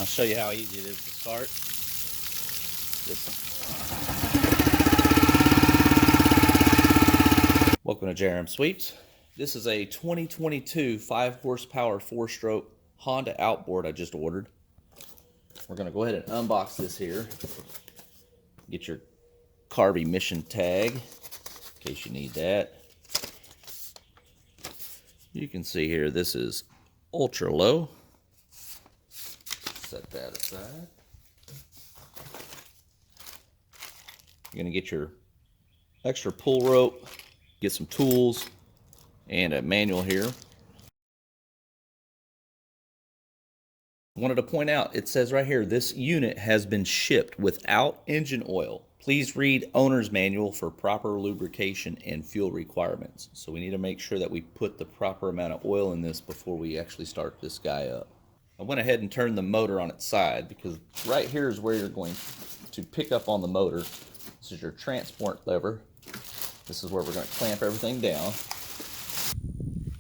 I'll show you how easy it is to start. Welcome to JRMSweeps. This is a 2022 5 horsepower 4-stroke Honda Outboard I just ordered. We're going to go ahead and unbox this here. Get your carb emission tag in case you need that. You can see here this is ultra low. Set that aside. You're going to get your extra pull rope, get some tools, and a manual here. I wanted to point out, it says right here, this unit has been shipped without engine oil. Please read owner's manual for proper lubrication and fuel requirements. So we need to make sure that we put the proper amount of oil in this before we actually start this guy up. I went ahead and turned the motor on its side because right here is where you're going to pick up on the motor. This is your transport lever. This is where we're going to clamp everything down.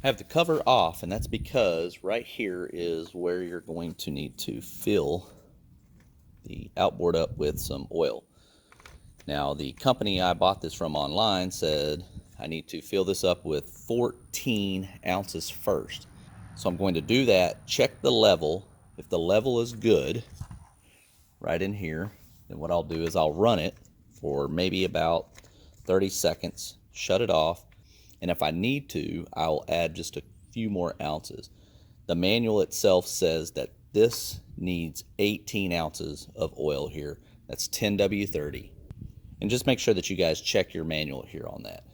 I have the cover off, and that's because right here is where you're going to need to fill the outboard up with some oil. Now, the company I bought this from online said I need to fill this up with 14 ounces first. So I'm going to do that, check the level. If the level is good, right in here, then what I'll do is I'll run it for maybe about 30 seconds, shut it off, and if I need to, I'll add just a few more ounces. The manual itself says that this needs 18 ounces of oil here. That's 10W30. And just make sure that you guys check your manual here on that.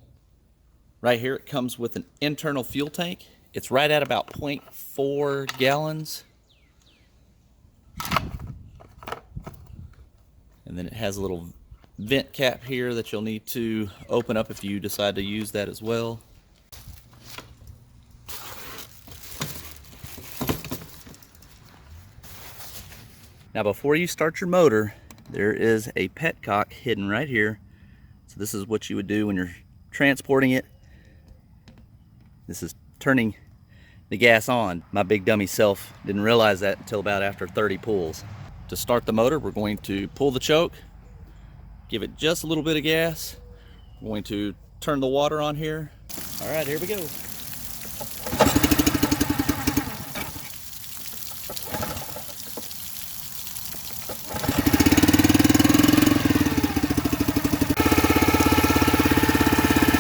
Right here it comes with an internal fuel tank. It's right at about 0.4 gallons. And then it has a little vent cap here that you'll need to open up if you decide to use that as well. Now before you start your motor, there is a Petcock hidden right here. So this is what you would do when you're transporting it. This is turning the gas on. My big dummy self didn't realize that until about after 30 pulls. To start the motor, we're going to pull the choke, give it just a little bit of gas. We're going to turn the water on here. All right, here we go.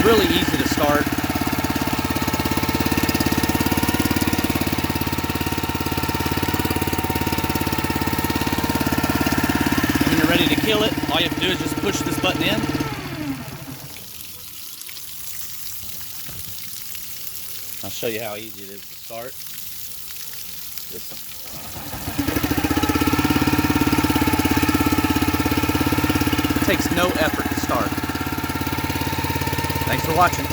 Really easy to start. When you're ready to kill it, all you have to do is just push this button in. I'll show you how easy it is to start. It takes no effort to start. Thanks for watching.